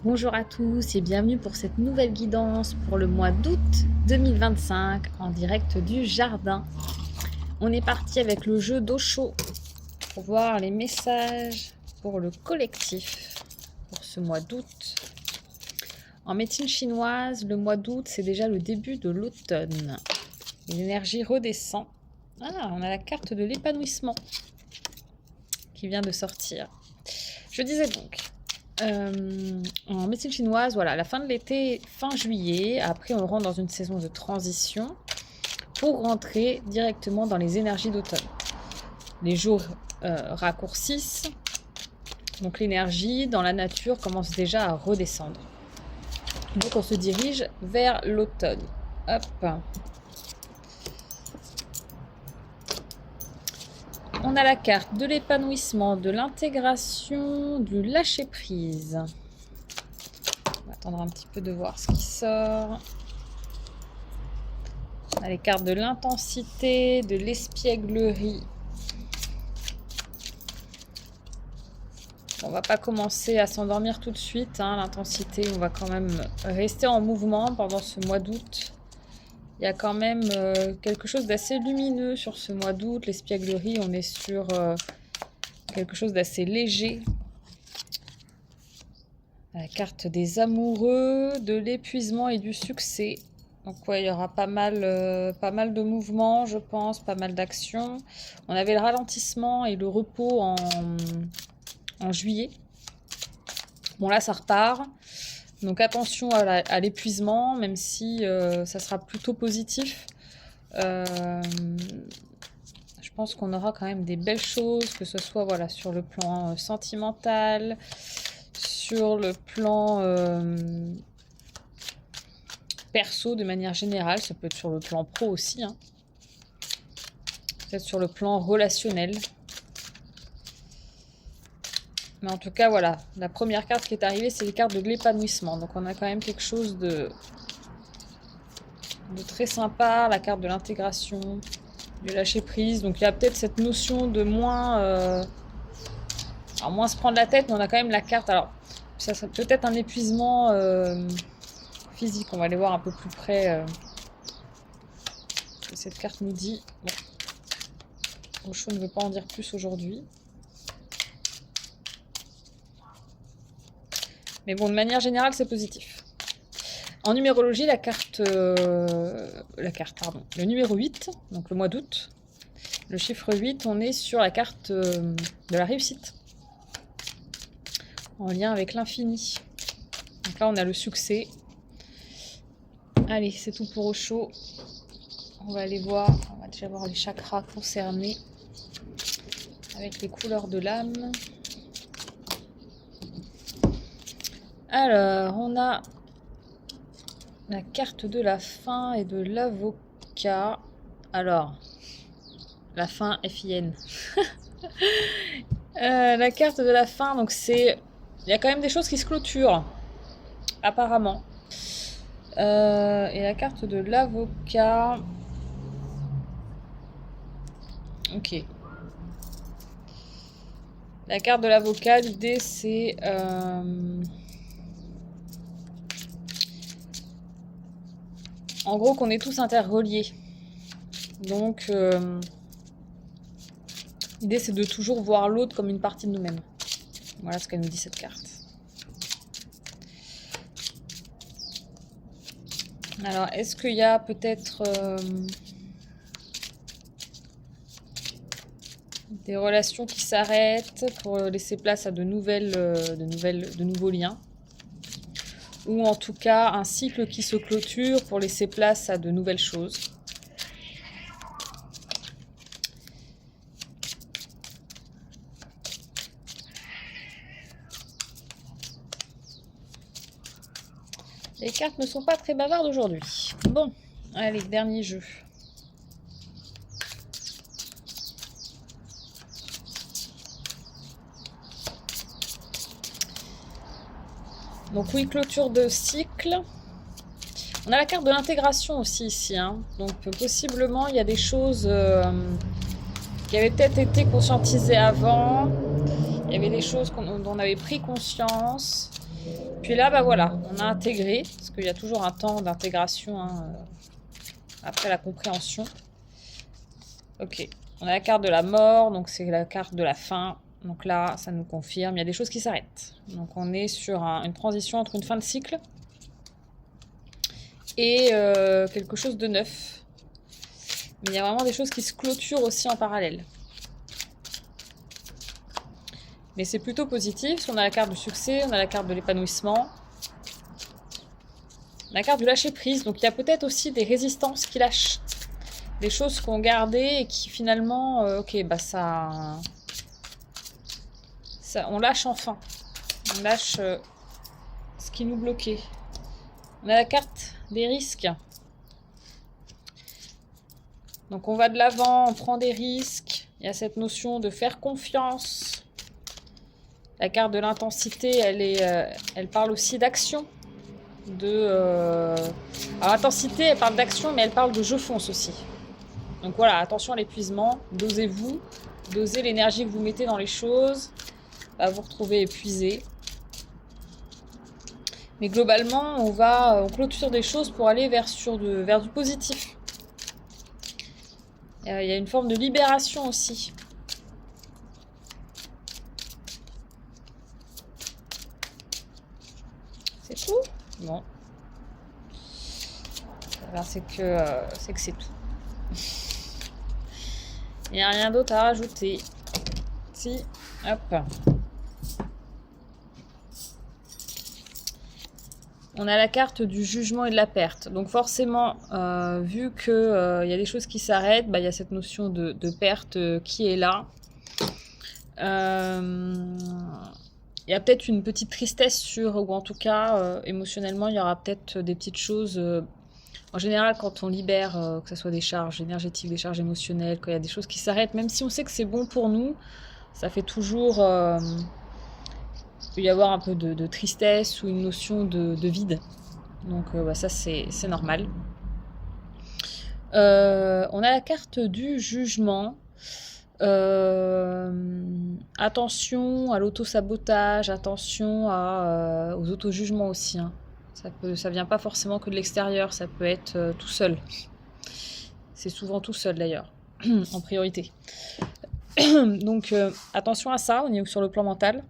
Bonjour à tous et bienvenue pour cette nouvelle guidance pour le mois d'août 2025 en direct du jardin. On est parti avec le jeu d'Osho pour voir les messages pour le collectif pour ce mois d'août. En médecine chinoise, le mois d'août, c'est déjà le début de l'automne. L'énergie redescend. Ah, on a la carte de l'épanouissement qui vient de sortir. Je disais donc, en médecine chinoise, voilà, la fin de l'été, fin juillet. Après, on rentre dans une saison de transition pour rentrer directement dans les énergies d'automne. Les jours raccourcissent, donc l'énergie dans la nature commence déjà à redescendre. Donc, on se dirige vers l'automne. Hop. On a la carte de l'épanouissement, de l'intégration, du lâcher-prise. On va attendre un petit peu de voir ce qui sort. On a les cartes de l'intensité, de l'espièglerie. On va pas commencer à s'endormir tout de suite. L'intensité, on va quand même rester en mouvement pendant ce mois d'août. Il y a quand même quelque chose d'assez lumineux sur ce mois d'août. L'espièglerie, on est sur quelque chose d'assez léger. La carte des amoureux, de l'épuisement et du succès. Donc ouais, il y aura pas mal de mouvements, je pense, pas mal d'actions. On avait le ralentissement et le repos en juillet. Bon là, ça repart. Donc attention à l'épuisement, même si ça sera plutôt positif. Je pense qu'on aura quand même des belles choses, que ce soit voilà, sur le plan sentimental, sur le plan perso de manière générale, ça peut être sur le plan pro aussi, peut-être sur le plan relationnel. Mais en tout cas, voilà, la première carte qui est arrivée, c'est les cartes de l'épanouissement. Donc on a quand même quelque chose de très sympa, la carte de l'intégration, du lâcher-prise. Donc il y a peut-être cette notion de moins se prendre la tête, mais on a quand même la carte. Alors, ça peut être un épuisement physique. On va aller voir un peu plus près ce que cette carte nous dit. Bon. Osho ne veut pas en dire plus aujourd'hui. Mais bon, de manière générale, c'est positif. En numérologie, le numéro 8, donc le mois d'août, le chiffre 8, on est sur la carte de la réussite, en lien avec l'infini. Donc là, on a le succès. Allez, c'est tout pour Osho. On va aller voir, on va déjà voir les chakras concernés avec les couleurs de l'âme. Alors, on a la carte de la fin et de l'avocat. Alors, la fin FIN. La carte de la fin, donc c'est... Il y a quand même des choses qui se clôturent, apparemment. Et la carte de l'avocat... Ok. La carte de l'avocat, l'idée c'est... En gros, qu'on est tous interreliés. Donc, l'idée, c'est de toujours voir l'autre comme une partie de nous-mêmes. Voilà ce qu'elle nous dit, cette carte. Alors, est-ce qu'il y a peut-être des relations qui s'arrêtent pour laisser place à de nouveaux liens? Ou en tout cas un cycle qui se clôture pour laisser place à de nouvelles choses. Les cartes ne sont pas très bavardes aujourd'hui. Bon, allez, dernier jeu. Donc oui, clôture de cycle. On a la carte de l'intégration aussi ici. Donc possiblement, il y a des choses qui avaient peut-être été conscientisées avant. Il y avait des choses dont on avait pris conscience. Puis là, bah voilà, on a intégré, parce qu'il y a toujours un temps d'intégration hein, après la compréhension. Ok, on a la carte de la mort, donc c'est la carte de la fin. Donc là, ça nous confirme, il y a des choses qui s'arrêtent. Donc on est sur une transition entre une fin de cycle et quelque chose de neuf. Mais il y a vraiment des choses qui se clôturent aussi en parallèle. Mais c'est plutôt positif. On a la carte du succès, on a la carte de l'épanouissement. La carte du lâcher prise. Donc il y a peut-être aussi des résistances qui lâchent. Des choses qu'on gardait et qui finalement... ok, bah ça, on lâche enfin. On lâche ce qui nous bloquait. On a la carte des risques. Donc on va de l'avant, on prend des risques. Il y a cette notion de faire confiance. La carte de l'intensité, elle parle aussi d'action. Alors l'intensité, elle parle d'action, mais elle parle de je fonce aussi. Donc voilà, attention à l'épuisement. Dosez-vous. Dosez l'énergie que vous mettez dans les choses. Va vous retrouver épuisé. Mais globalement, on clôture des choses pour aller vers du positif. Il y a une forme de libération aussi. C'est tout? Bon. Alors c'est que c'est tout. Il n'y a rien d'autre à rajouter. Si, hop. On a la carte du jugement et de la perte. Donc forcément, vu qu'il y a des choses qui s'arrêtent, bah, y a cette notion de perte qui est là. Il y a peut-être une petite tristesse ou en tout cas, émotionnellement, il y aura peut-être des petites choses. En général, quand on libère, que ce soit des charges énergétiques, des charges émotionnelles, quand il y a des choses qui s'arrêtent, même si on sait que c'est bon pour nous, ça fait toujours... il peut y avoir un peu de tristesse ou une notion de vide. Donc bah, ça, c'est normal. On a la carte du jugement. Attention à l'auto-sabotage, attention aux auto-jugements aussi. Hein. Ça vient pas forcément que de l'extérieur, ça peut être tout seul. C'est souvent tout seul d'ailleurs, en priorité. Donc attention à ça, on est sur le plan mental.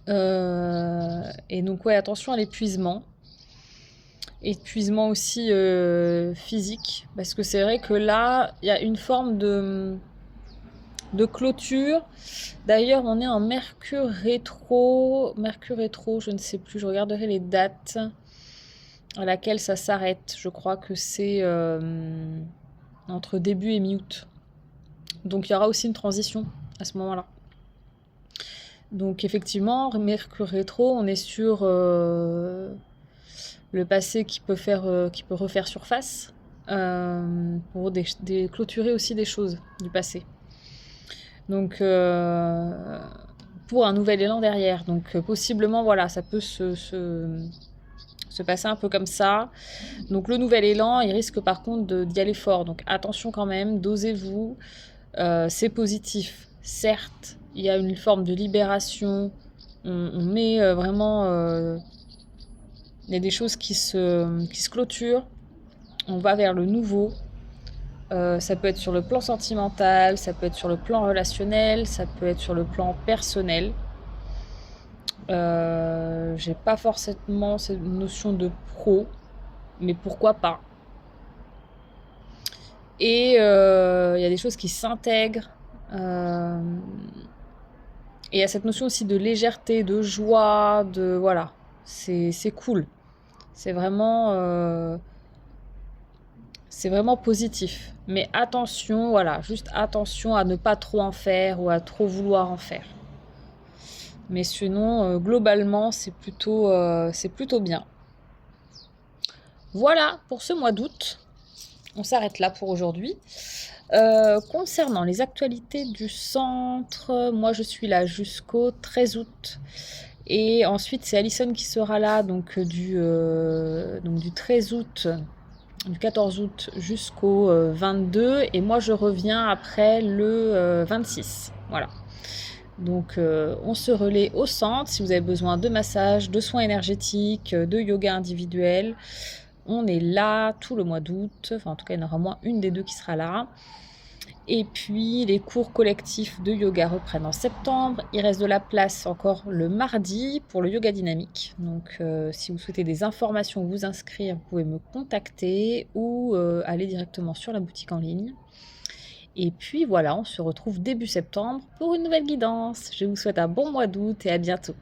Et donc ouais, attention à l'épuisement. Épuisement aussi physique, parce que c'est vrai que là, il y a une forme de clôture. D'ailleurs, on est en Mercure rétro. Mercure rétro, je ne sais plus, je regarderai les dates à laquelle ça s'arrête. Je crois que c'est entre début et mi-août. Donc il y aura aussi une transition à ce moment-là. Donc effectivement, Mercure rétro, on est sur le passé qui peut refaire surface pour clôturer aussi des choses du passé. Donc pour un nouvel élan derrière. Donc possiblement voilà, ça peut se passer un peu comme ça. Donc le nouvel élan, il risque par contre d'y aller fort. Donc attention quand même, dosez-vous. C'est positif, certes. Il y a une forme de libération. On met vraiment... il y a des choses qui se clôturent. On va vers le nouveau. Ça peut être sur le plan sentimental, ça peut être sur le plan relationnel, ça peut être sur le plan personnel. J'ai pas forcément cette notion de pro, mais pourquoi pas. Et il y a des choses qui s'intègrent. Et il y a cette notion aussi de légèreté, de joie, de voilà. C'est cool. C'est vraiment positif. Mais attention, voilà, juste attention à ne pas trop en faire ou à trop vouloir en faire. Mais sinon, globalement, c'est plutôt bien. Voilà pour ce mois d'août. On s'arrête là pour aujourd'hui. Concernant les actualités du centre, moi je suis là jusqu'au 13 août. Et ensuite, c'est Alison qui sera là, donc du 13 août, du 14 août jusqu'au 22. Et moi, je reviens après le 26. Voilà. Donc, on se relaie au centre si vous avez besoin de massage, de soins énergétiques, de yoga individuel. On est là tout le mois d'août. Enfin, en tout cas, il y en aura au moins une des deux qui sera là. Et puis, les cours collectifs de yoga reprennent en septembre. Il reste de la place encore le mardi pour le yoga dynamique. Donc, si vous souhaitez des informations ou vous inscrire, vous pouvez me contacter ou aller directement sur la boutique en ligne. Et puis voilà, on se retrouve début septembre pour une nouvelle guidance. Je vous souhaite un bon mois d'août et à bientôt.